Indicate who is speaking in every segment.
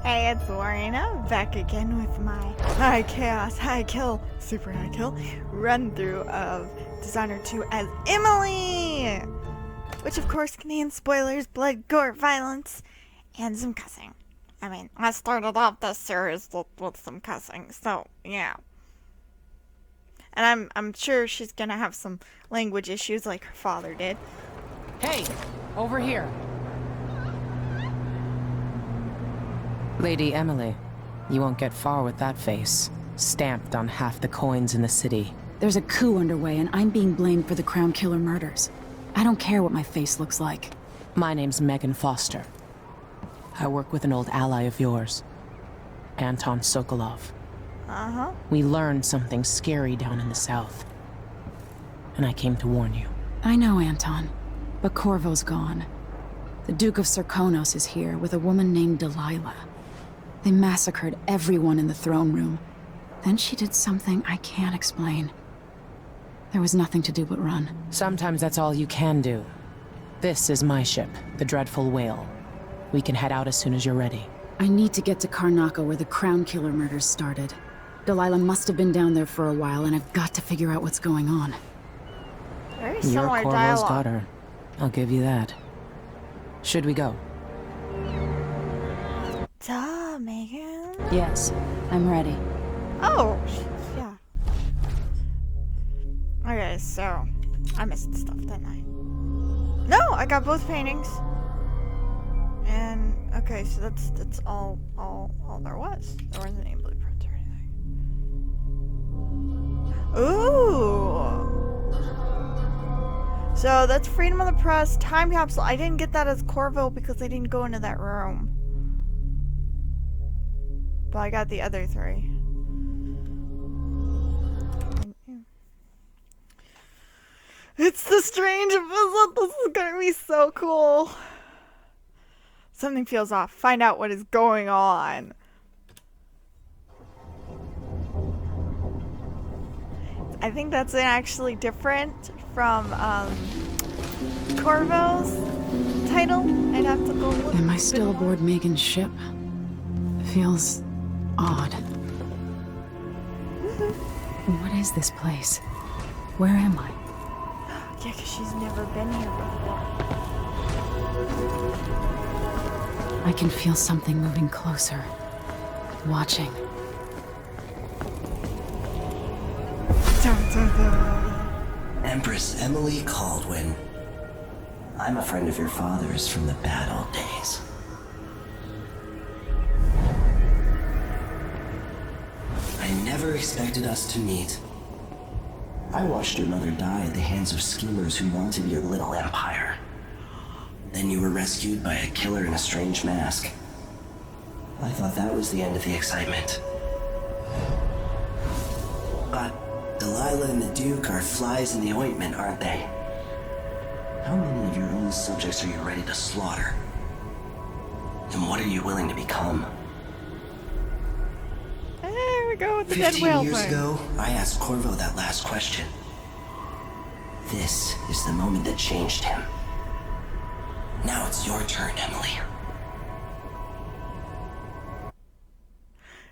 Speaker 1: Hey, it's WaraAina, back again with my high chaos, high kill, super high kill run through of Dishonored 2 as Emily! Which of course contains spoilers, blood, gore, violence, and some cussing. I mean, I started off this series with some cussing, so yeah. And I'm sure she's gonna have some language issues like her father did.
Speaker 2: Hey, over here. Lady Emily, you won't get far with that face, stamped on half the coins in the city.
Speaker 3: There's a coup underway and I'm being blamed for the Crown Killer murders. I don't care what my face looks like.
Speaker 2: My name's Megan Foster. I work with an old ally of yours, Anton Sokolov.
Speaker 1: Uh-huh.
Speaker 2: We learned something scary down in the south, and I came to warn you.
Speaker 3: I know, Anton, but Corvo's gone. The Duke of Serkonos is here with a woman named Delilah. They massacred everyone in the throne room. Then she did something I can't explain. There was nothing to do but run.
Speaker 2: Sometimes that's all you can do. This is my ship, the Dreadful Whale. We can head out as soon as you're ready.
Speaker 3: I need to get to Karnaca where the Crown Killer murders started. Delilah must have been down there for a while, and I've got to figure out what's going on.
Speaker 1: Very
Speaker 2: You're
Speaker 1: similar
Speaker 2: Corvo's
Speaker 1: dialogue.
Speaker 2: daughter. I'll give you that. Should we go?
Speaker 1: Duh, Megan.
Speaker 3: Yes, I'm ready.
Speaker 1: Oh, yeah. Okay, so I missed stuff, didn't I? No, I got both paintings. And okay, so that's all there was. There wasn't any blueprints or anything. Ooh. So that's freedom of the press, time capsule. I didn't get that as Corvo because I didn't go into that room. But I got the other three. It's the strange visit. This is gonna be so cool. Something feels off. Find out what is going on. I think that's actually different from Corvo's title. I'd have to go look.
Speaker 3: Am I still aboard Megan's ship? Feels odd. What is this place? Where am I?
Speaker 1: Yeah, because she's never been here before.
Speaker 3: I can feel something moving closer. Watching.
Speaker 1: Dun, dun, dun.
Speaker 4: Empress Emily Caldwin. I'm a friend of your father's from the bad old days. I never expected us to meet. I watched your mother die at the hands of schemers who wanted your little empire. Then you were rescued by a killer in a strange mask. I thought that was the end of the excitement. But Delilah and the Duke are flies in the ointment, aren't they? How many of your own subjects are you ready to slaughter? And what are you willing to become?
Speaker 1: There we go with the dead
Speaker 4: 15
Speaker 1: whale
Speaker 4: years
Speaker 1: thing.
Speaker 4: ago, I asked Corvo that last question. This is the moment that changed him. Now it's your turn, Emily.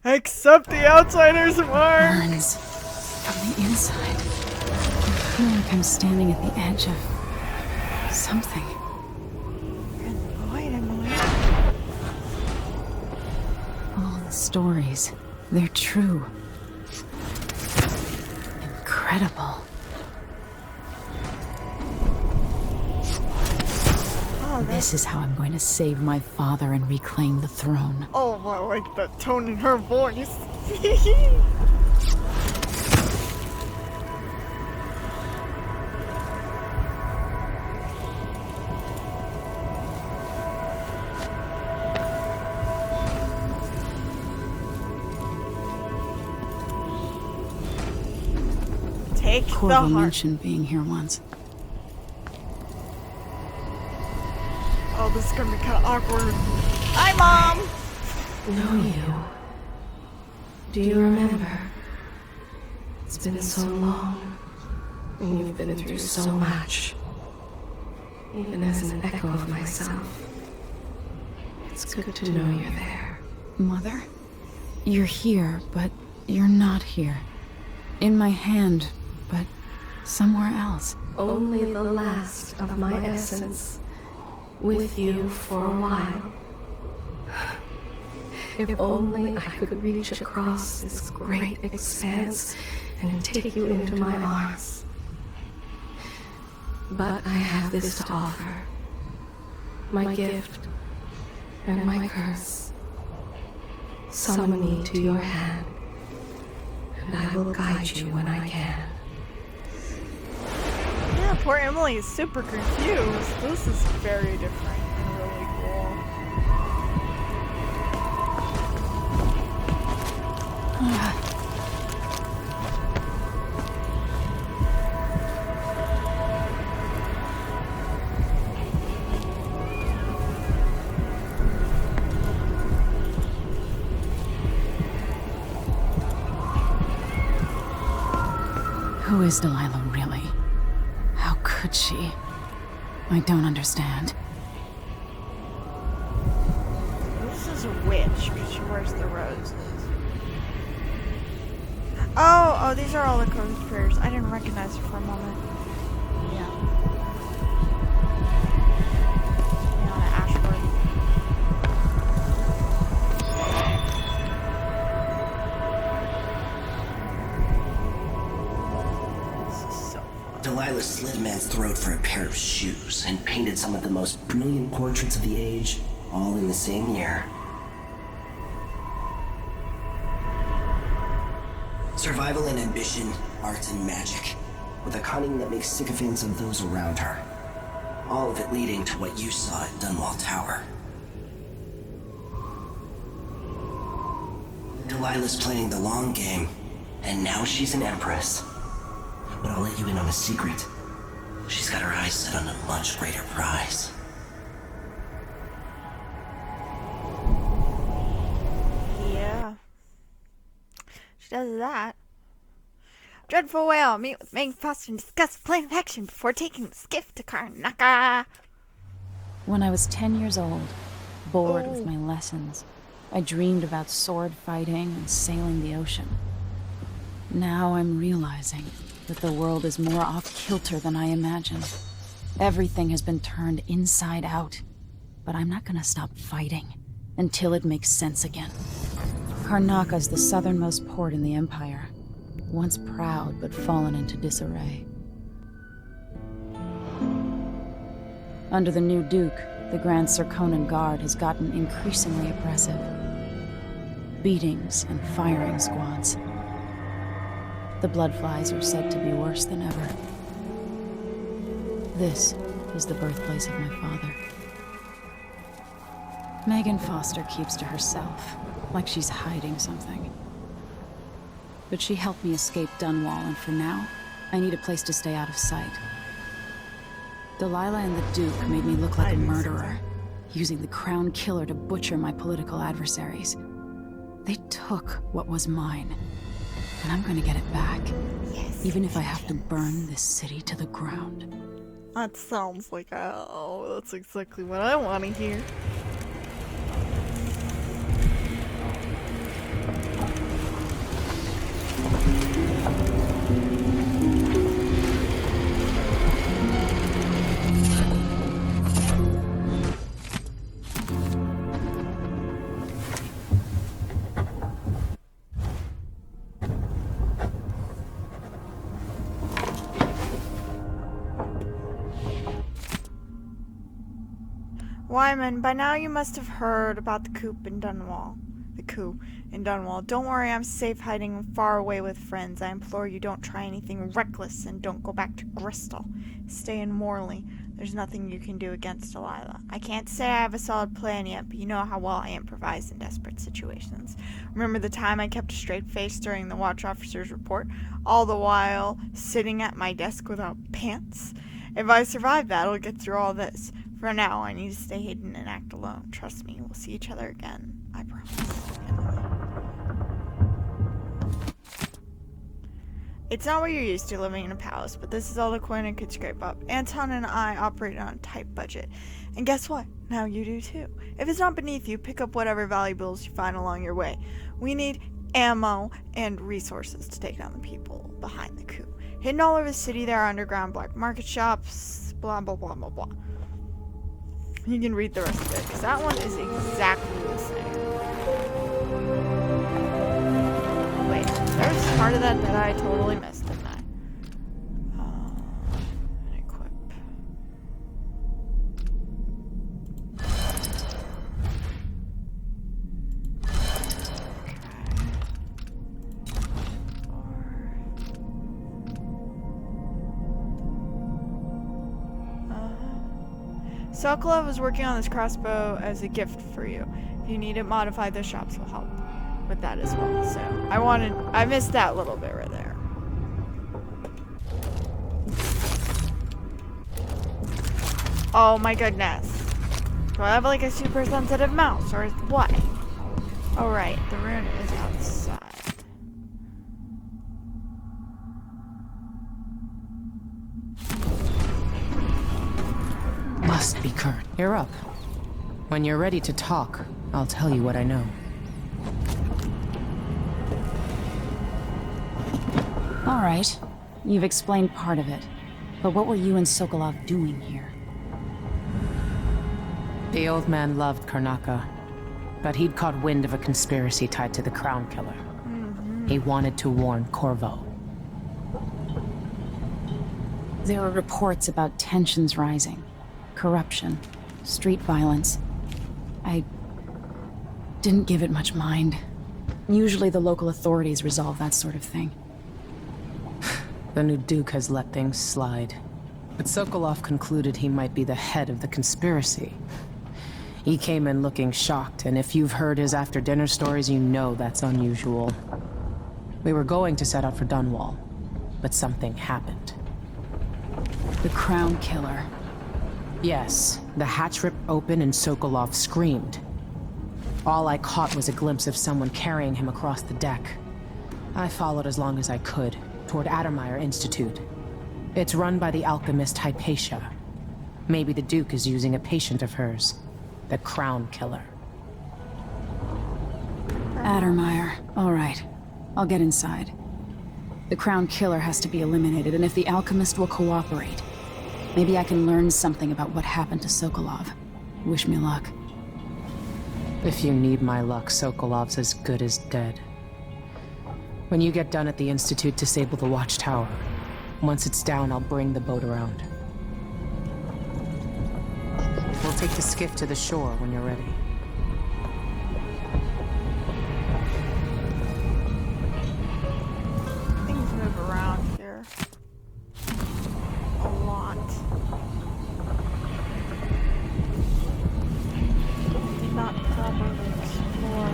Speaker 1: Accept the outsider's mark.
Speaker 3: Burns from the inside. I feel like I'm standing at the edge of something.
Speaker 1: You're in the void, Emily.
Speaker 3: All the stories, they're true. Incredible.
Speaker 1: Oh,
Speaker 3: This is how I'm going to save my father and reclaim the throne.
Speaker 1: oh, I like that tone in her voice. Take the
Speaker 3: Corvo
Speaker 1: heart.
Speaker 3: mentioned being here once.
Speaker 1: Oh, this is gonna be kind of awkward. Hi, Mom!
Speaker 5: Know you. Do you remember? It's been so long, and you've been through so much. Even as an echo of myself, it's good to know you're there.
Speaker 3: Mother? You're here, but you're not here. In my hand, but somewhere else.
Speaker 5: Only the last of my essence. With you for a while. If only I could reach across this great expanse and take you into my arms. But I have this to offer. My gift and my curse. Summon me to your hand, and I will guide you when I can.
Speaker 1: Yeah, poor Emily is super confused. This is very different and really cool.
Speaker 3: Who is Delilah really? How could she? I don't understand.
Speaker 1: This is a witch because she wears the roses. Oh, these are all the co-conspirators. I didn't recognize her for a moment. Yeah. Yeah, Ashford. This is so fun.
Speaker 4: Delilah slit a man's throat for a pair of shoes and painted some of the most brilliant portraits of the age, all in the same year. Survival and ambition, art and magic, with a cunning that makes sycophants of those around her. All of it leading to what you saw at Dunwall Tower. Delilah's playing the long game, and now she's an empress. But I'll let you in on a secret. She's got her eyes set on a much greater prize.
Speaker 1: Yeah. She does that. Dreadful Whale, meet with Meg Foster and discuss the plan of action before taking the skiff to Karnaca.
Speaker 3: When I was 10 years old, bored with my lessons, I dreamed about sword fighting and sailing the ocean. Now I'm realizing that the world is more off-kilter than I imagined. Everything has been turned inside out, but I'm not gonna stop fighting until it makes sense again. Karnaca is the southernmost port in the Empire, once proud but fallen into disarray. Under the new Duke, the Grand Serkonan Guard has gotten increasingly oppressive. Beatings and firing squads. The Bloodflies are said to be worse than ever. This is the birthplace of my father. Megan Foster keeps to herself, like she's hiding something. But she helped me escape Dunwall, and for now, I need a place to stay out of sight. Delilah and the Duke made me look like a murderer, using the Crown Killer to butcher my political adversaries. They took what was mine, and I'm gonna get it back, even if I have to burn this city to the ground.
Speaker 1: That sounds like, oh, that's exactly what I want to hear. Wyman, by now you must have heard about the coup in Dunwall. Don't worry, I'm safe hiding far away with friends. I implore you, don't try anything reckless and don't go back to Bristol. Stay in Morley. There's nothing you can do against Delilah. I can't say I have a solid plan yet, but you know how well I improvise in desperate situations. Remember the time I kept a straight face during the watch officer's report, all the while sitting at my desk without pants? If I survive that, I'll get through all this. For now, I need to stay hidden and act alone. Trust me, we'll see each other again. I promise. It's not what you're used to living in a palace, but this is all the coin I could scrape up. Anton and I operate on a tight budget. And guess what? Now you do too. If it's not beneath you, pick up whatever valuables you find along your way. We need ammo and resources to take down the people behind the coup. Hidden all over the city, there are underground black market shops, blah, blah, blah, blah, blah. You can read the rest of it, because that one is exactly the same. Wait, there's part of that I totally missed, didn't I? Equip. Sokolov is working on this crossbow as a gift for you. If you need it modified, the shops will help with that as well. So I missed that little bit right there. Oh my goodness. Do I have like a super sensitive mouse or what? Oh right, the rune is outside.
Speaker 2: Must be Kurt. You're up. When you're ready to talk, I'll tell you what I know.
Speaker 3: All right. You've explained part of it. But what were you and Sokolov doing here?
Speaker 2: The old man loved Karnaka, but he'd caught wind of a conspiracy tied to the Crown Killer. He wanted to warn Corvo.
Speaker 3: There were reports about tensions rising. Corruption, street violence. I didn't give it much mind. Usually the local authorities resolve that sort of thing.
Speaker 2: The new Duke has let things slide. But Sokolov concluded he might be the head of the conspiracy. He came in looking shocked, and if you've heard his after-dinner stories, you know that's unusual. We were going to set out for Dunwall, but something happened.
Speaker 3: The Crown Killer.
Speaker 2: Yes, the hatch ripped open and Sokolov screamed. All I caught was a glimpse of someone carrying him across the deck. I followed as long as I could, toward Addermeyer Institute. It's run by the alchemist Hypatia. Maybe the Duke is using a patient of hers, the Crown Killer.
Speaker 3: Addermeyer. All right. I'll get inside. The Crown Killer has to be eliminated, and if the alchemist will cooperate, maybe I can learn something about what happened to Sokolov. Wish me luck.
Speaker 2: If you need my luck, Sokolov's as good as dead. When you get done at the Institute, disable the watchtower. Once it's down, I'll bring the boat around. We'll take the skiff to the shore when you're ready.
Speaker 1: Things move around here. A lot. Did not properly explore.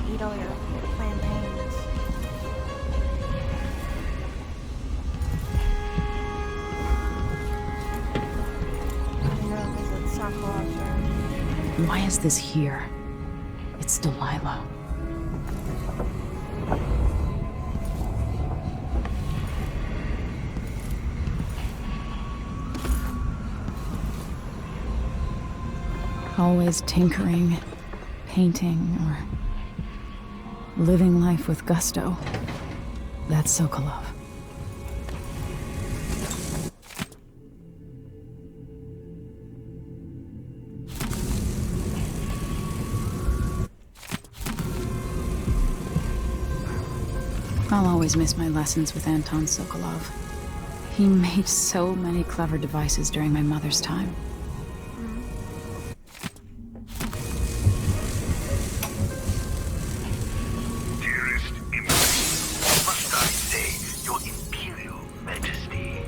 Speaker 1: Eat all your plantains. I'm gonna visit Sokolov's room.
Speaker 3: Why is this here? It's Delilah. Always tinkering, painting, or living life with gusto. That's Sokolov. I'll always miss my lessons with Anton Sokolov. He made so many clever devices during my mother's time.
Speaker 6: Dearest Emily, must I say, Your Imperial Majesty,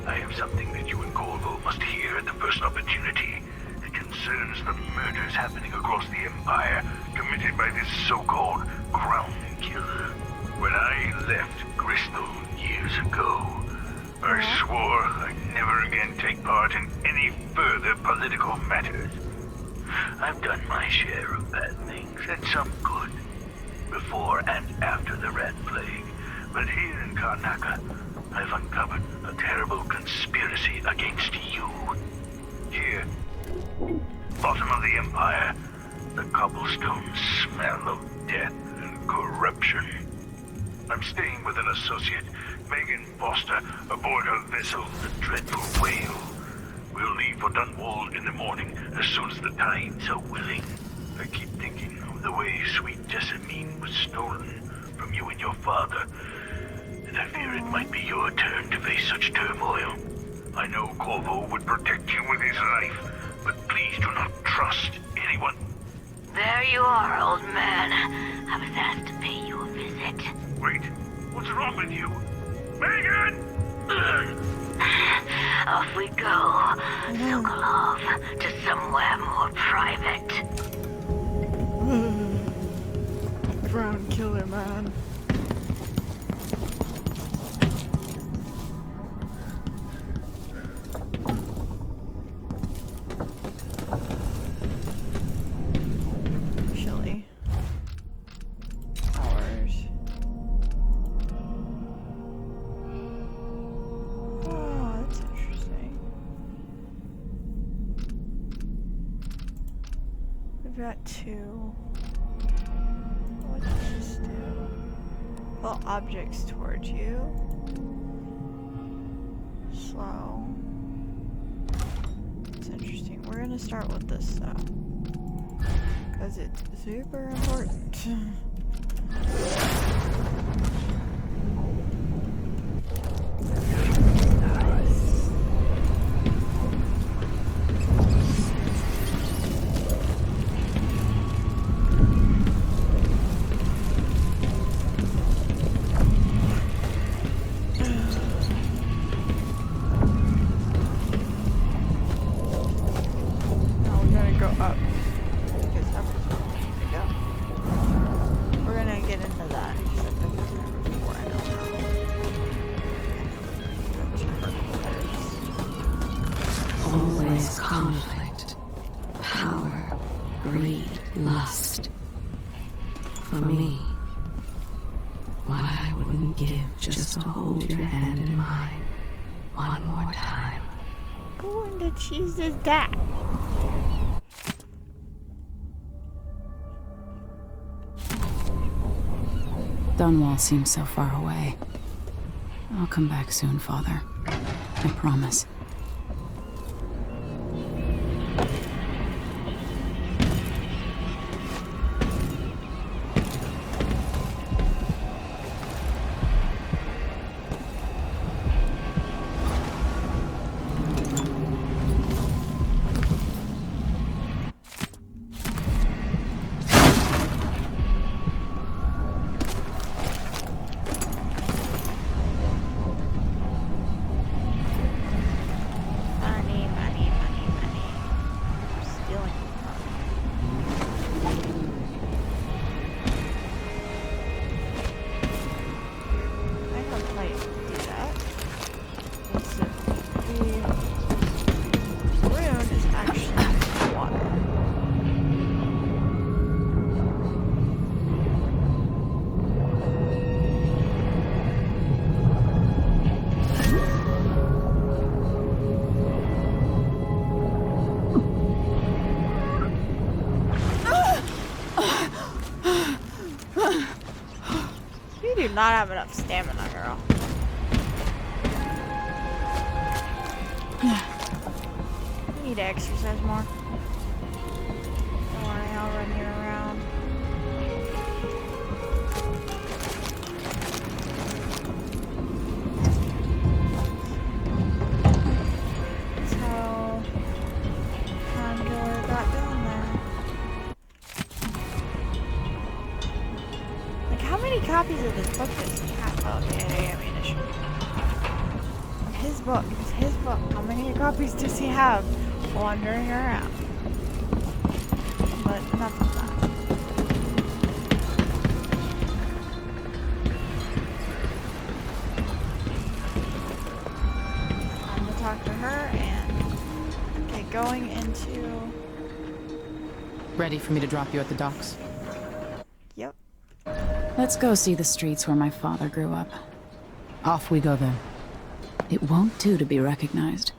Speaker 6: I have something that you and Corvo must hear at the first opportunity. It concerns the murders happening across the Empire, committed by this so-called Crown Killer. When I left Crystal years ago, I swore I'd never again take part in any any further political matters. I've done my share of bad things, and some good, before and after the Red Plague. But here in Karnaca, I've uncovered a terrible conspiracy against you. Here, bottom of the Empire, the cobblestones smell of death and corruption. I'm staying with an associate, Megan Foster, aboard her vessel, the Dreadful Whale. We'll leave for Dunwall in the morning, as soon as the tides are willing. I keep thinking of the way sweet Jessamine was stolen from you and your father, and I fear it might be your turn to face such turmoil. I know Corvo would protect you with his life, but please do not trust anyone.
Speaker 7: There you are, old man. I was asked to pay you a visit.
Speaker 6: Wait, what's wrong with you? Megan!
Speaker 7: Off we go. Sokolov, to somewhere more private.
Speaker 1: Brown killer, man. Chilly. Hours. Oh, that's interesting. We've got two. What does this do? Pull objects towards you. Slow. It's interesting. We're gonna start with this stuff. Because it's super important. Now we're gonna go up. Because up is where we need to go. We're gonna get into that. Except I've been there before, I don't know.
Speaker 5: Always conflict, power, greed, lust. For me, what I wouldn't give just to hold your hand in mine one more time.
Speaker 1: Who in the cheese is that?
Speaker 3: Dunwall seems so far away. I'll come back soon, Father. I promise.
Speaker 1: Money, money, money, money. I'm stealing from I think I might do that. So the rune is actually water. You do not have enough stamina, girl. You need to exercise more. Don't worry, I'll run you around. That's how Condor got down there. Like, how many copies of this book does he have? Oh, okay, ammunition. His book. It's his book. How many copies does he have wandering around? But enough of that. I'm gonna talk to her and going into...
Speaker 2: Ready for me to drop you at the docks?
Speaker 1: Yep.
Speaker 3: Let's go see the streets where my father grew up.
Speaker 2: Off we go then.
Speaker 3: It won't do to be recognized.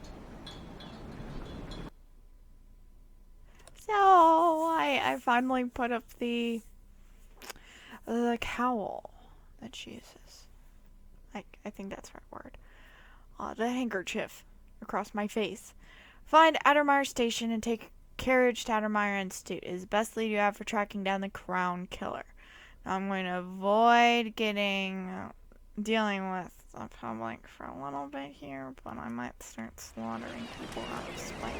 Speaker 1: So I finally put up the cowl that she uses. I think that's the right word. The handkerchief across my face. Find Addermire Station and take carriage to Addermire Institute. It is the best lead you have for tracking down the Crown Killer. Now I'm going to avoid dealing with the public for a little bit here, but I might start slaughtering people out of spite.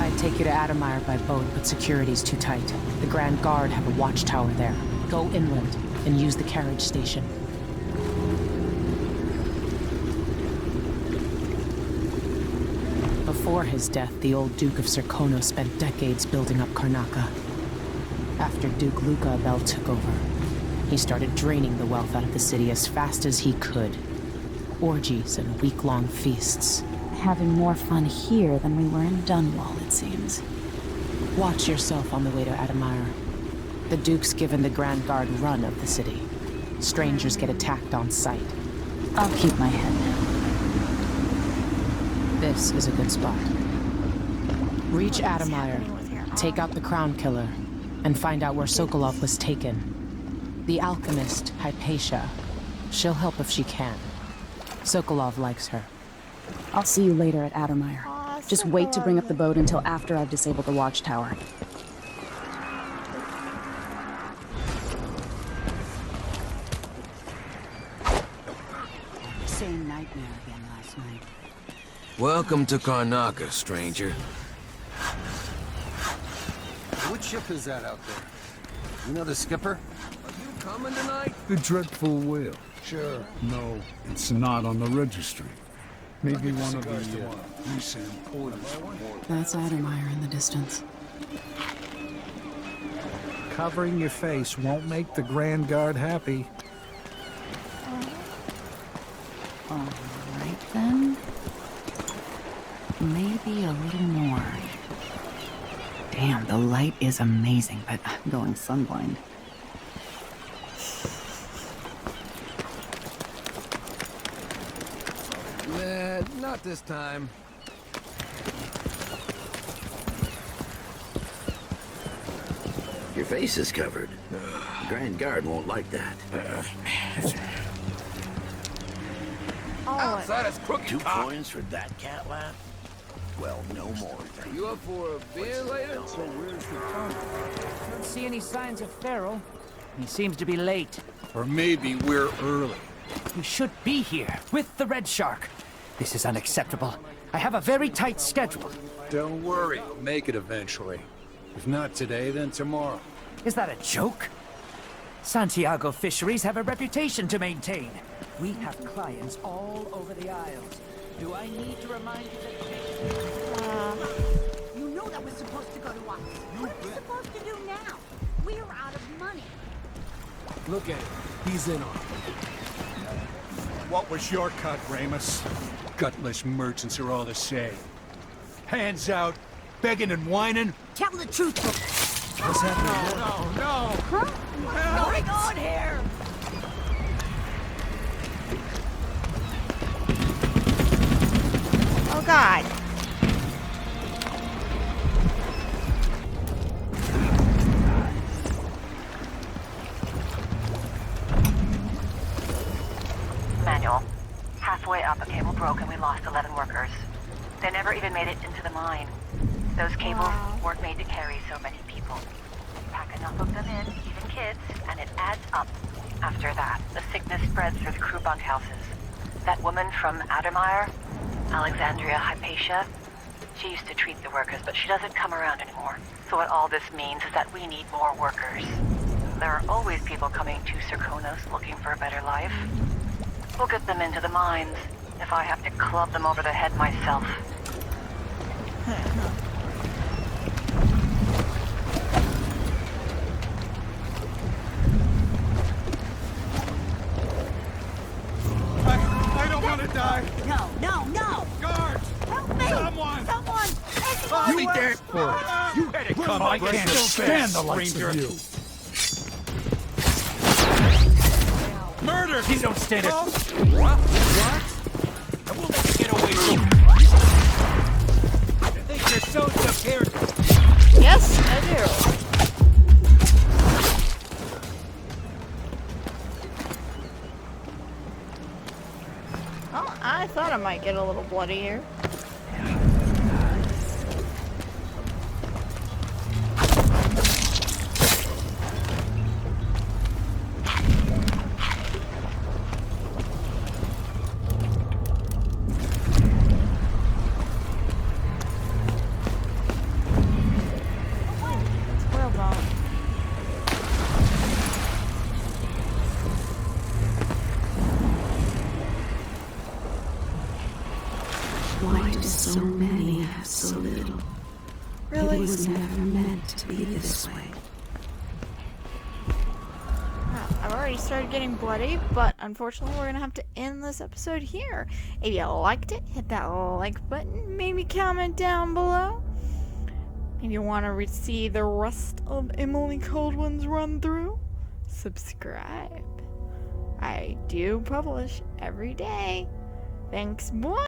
Speaker 2: I'd take you to Addermire by boat, but security's too tight. The Grand Guard have a watchtower there. Go inland and use the carriage station. Before his death, the old Duke of Serkonos spent decades building up Karnaca. After Duke Luca Abel took over, he started draining the wealth out of the city as fast as he could. Orgies and week-long feasts.
Speaker 3: Having more fun here than we were in Dunwall, it seems.
Speaker 2: Watch yourself on the way to Addermire. The Duke's given the Grand Guard run of the city. Strangers get attacked on sight.
Speaker 3: I'll keep my head down.
Speaker 2: This is a good spot. Reach Addermire, take out the Crown Killer, and find out where Sokolov was taken. The alchemist, Hypatia. She'll help if she can. Sokolov likes her.
Speaker 3: I'll see you later at Addermire.
Speaker 1: Aw,
Speaker 3: Just wait to bring up the
Speaker 1: Sokolov.
Speaker 3: boat until after I've disabled the watchtower.
Speaker 8: Same nightmare again last night.
Speaker 9: Welcome to Karnaca, stranger.
Speaker 10: What ship is that out there? You know the skipper?
Speaker 9: Are you coming tonight?
Speaker 11: The dreadful whale.
Speaker 10: Sure.
Speaker 11: No, it's not on the registry. Maybe one of the recent orders.
Speaker 3: That's Addermire in the distance.
Speaker 11: Covering your face won't make the Grand Guard happy.
Speaker 8: All right, then. Maybe a little more. Damn, the light is amazing, but I'm going sunblind.
Speaker 9: Nah, not this time.
Speaker 4: Your face is covered. The Grand Guard won't like that.
Speaker 9: Outside is crooked
Speaker 4: 2
Speaker 9: cock.
Speaker 4: coins for that cat lap? Well, no more. Thank
Speaker 9: You up for a beer later?
Speaker 12: Don't see any signs of Farrell. He seems to be late.
Speaker 10: Or maybe we're early.
Speaker 12: He should be here, with the Red Shark. This is unacceptable. I have a very tight schedule.
Speaker 10: Don't worry, we'll make it eventually. If not today, then tomorrow.
Speaker 12: Is that a joke? Santiago Fisheries have a reputation to maintain. We have clients all over the Isles. Do I need to remind you that...
Speaker 8: You know that was supposed to go to us. What are we supposed to do now? We're out of money.
Speaker 10: Look at it. He's in on it.
Speaker 11: What was your cut, Ramus?
Speaker 10: Gutless merchants are all the same. Hands out, begging and whining.
Speaker 8: Tell the truth.
Speaker 10: What's happening? No!
Speaker 8: Huh? What's going on here?
Speaker 1: Oh God.
Speaker 7: Manual. Halfway up, a cable broke and we lost 11 workers. They never even made it into the mine. Those cables weren't made to carry so many people. Pack enough of them in, even kids, and it adds up. After that, the sickness spreads through the crew bunkhouses. That woman from Addermire, Alexandria Hypatia, she used to treat the workers, but she doesn't come around anymore. So what all this means is that we need more workers. There are always people coming to Serkonos looking for a better life. We'll get them into the mines, if I have to club them over the head myself.
Speaker 10: I don't want to die.
Speaker 8: No, no, no!
Speaker 10: Guards! I'll be dead for it. You had it come. I can't stand the likes of you. Murder! You don't stand it. What? I won't let you get away from me. You think you're so superior?
Speaker 1: Yes, I do. Well, I thought I might get a little bloody here.
Speaker 5: Why do so many have so little?
Speaker 1: Really?
Speaker 5: It was never meant to be this way.
Speaker 1: I've already started getting bloody, but unfortunately we're gonna have to end this episode here. If you liked it, hit that like button, maybe comment down below. If you want to see the rest of Emily Coldwin's run through, subscribe. I do publish every day. Thanks, boy.